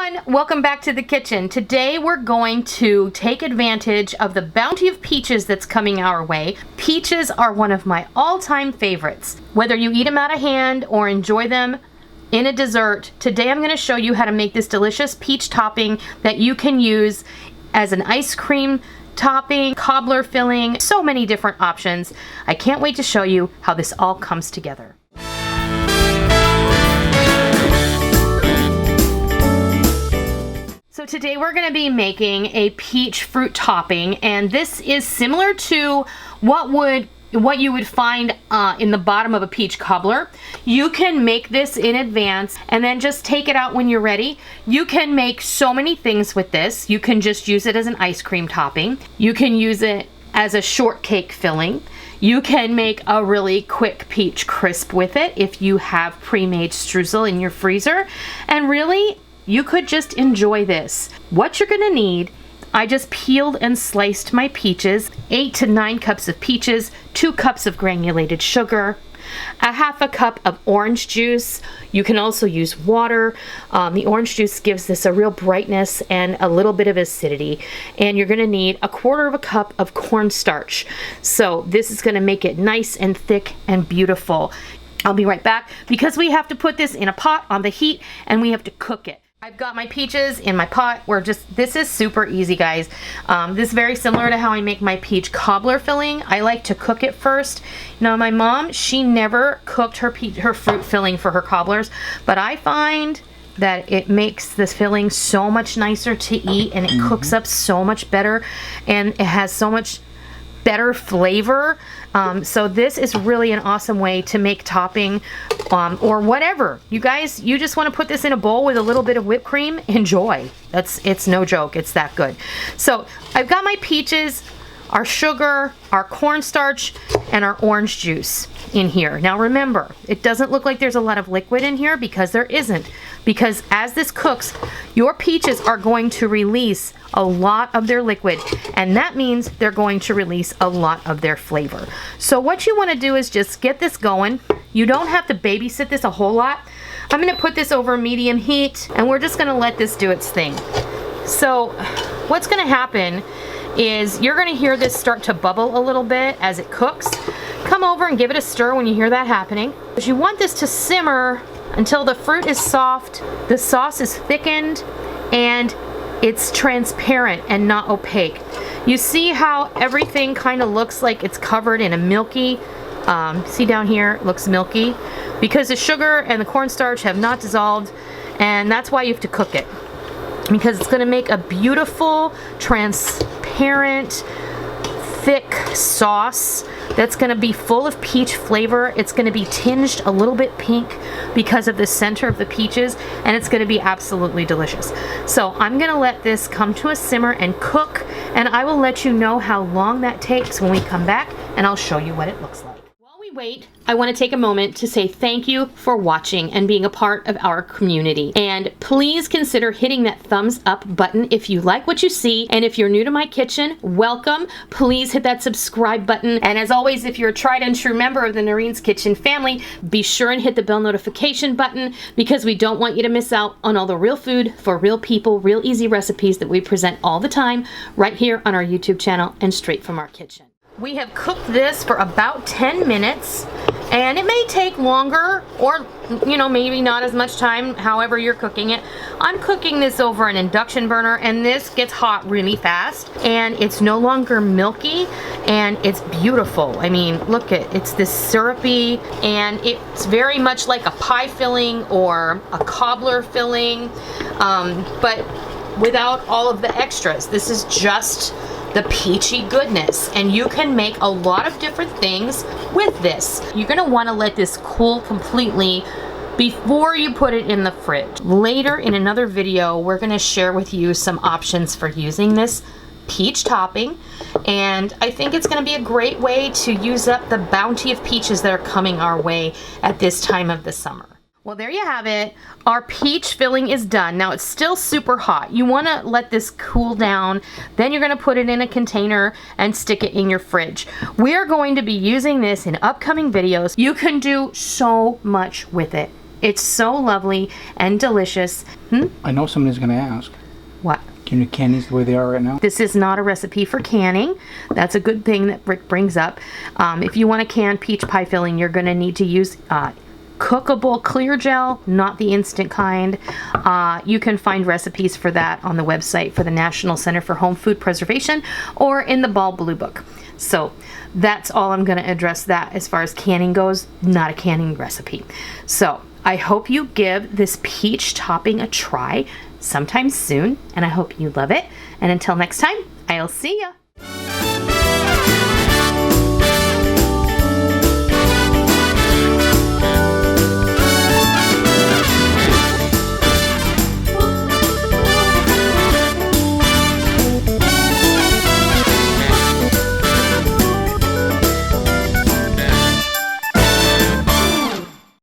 everyone, welcome back to the kitchen. Today we're going to take advantage of the bounty of peaches that's coming our way. Peaches are one of my all-time favorites. Whether you eat them out of hand or enjoy them in a dessert, today I'm going to show you how to make this delicious peach topping that you can use as an ice cream topping, cobbler filling, so many different options. I can't wait to show you how this all comes together. So today we're going to be making a peach fruit topping, and this is similar to what you would find in the bottom of a peach cobbler. You can make this in advance and then just take it out when you're ready. You can make so many things with this. You can just use it as an ice cream topping. You can use it as a shortcake filling. You can make a really quick peach crisp with it if you have pre-made streusel in your freezer. And really, you could just enjoy this. What you're gonna need, I just peeled and sliced my peaches, 8 to 9 cups of peaches, 2 cups of granulated sugar, a half a cup of orange juice. You can also use water. The orange juice gives this a real brightness and a little bit of acidity. And you're gonna need a 1/4 cup of cornstarch. So this is gonna make it nice and thick and beautiful. I'll be right back because we have to put this in a pot on the heat and we have to cook it. I've got my peaches in my pot. This is super easy, guys. This is very similar to how I make my peach cobbler filling. I like to cook it first. Now, my mom, she never cooked her fruit filling for her cobblers, but I find that it makes this filling so much nicer to eat, and it cooks up so much better, and it has so much better flavor. So this is really an awesome way to make topping or whatever. You guys, you just want to put this in a bowl with a little bit of whipped cream. Enjoy. It's no joke. It's that good. So I've got my peaches, our sugar, our cornstarch, and our orange juice in here. Now remember, it doesn't look like there's a lot of liquid in here because there isn't. Because as this cooks, your peaches are going to release a lot of their liquid, and that means they're going to release a lot of their flavor. So what you want to do is just get this going. You don't have to babysit this a whole lot. I'm going to put this over medium heat, and we're just going to let this do its thing. So what's going to happen is you're going to hear this start to bubble a little bit as it cooks. Come over and give it a stir when you hear that happening. Because you want this to simmer until the fruit is soft, the sauce is thickened, and it's transparent and not opaque. You see how everything kind of looks like it's covered in a milky, see down here, it looks milky, because the sugar and the cornstarch have not dissolved, and that's why you have to cook it. Because it's gonna make a beautiful, transparent, thick sauce that's going to be full of peach flavor. It's going to be tinged a little bit pink because of the center of the peaches, and it's going to be absolutely delicious. So I'm going to let this come to a simmer and cook, and I will let you know how long that takes when we come back, and I'll show you what it looks like. While we wait, I want to take a moment to say thank you for watching and being a part of our community. And please consider hitting that thumbs up button if you like what you see. And if you're new to my kitchen, welcome. Please hit that subscribe button. And as always, if you're a tried and true member of the Noreen's Kitchen family, be sure and hit the bell notification button, because we don't want you to miss out on all the real food for real people, real easy recipes that we present all the time right here on our YouTube channel and straight from our kitchen. We have cooked this for about 10 minutes, and it may take longer, or maybe not as much time, however you're cooking it. I'm cooking this over an induction burner, and this gets hot really fast, and it's no longer milky, and it's beautiful. I mean, look it's this syrupy, and it's very much like a pie filling or a cobbler filling, but without all of the extras. This is just the peachy goodness, and you can make a lot of different things with this. You're going to want to let this cool completely before you put it in the fridge. Later in another video, we're going to share with you some options for using this peach topping, and I think it's going to be a great way to use up the bounty of peaches that are coming our way at this time of the summer. Well, there you have it. Our peach filling is done. Now, it's still super hot. You want to let this cool down. Then you're going to put it in a container and stick it in your fridge. We are going to be using this in upcoming videos. You can do so much with it. It's so lovely and delicious. I know somebody's going to ask. What? Can you can these the way they are right now? This is not a recipe for canning. That's a good thing that Rick brings up. If you want to can peach pie filling, you're going to need to use cookable clear gel, not the instant kind. You can find recipes for that on the website for the National Center for Home Food Preservation or in the Ball Blue Book. So that's all I'm going to address that as far as canning goes, not a canning recipe. So I hope you give this peach topping a try sometime soon, and I hope you love it. And until next time, I'll see ya.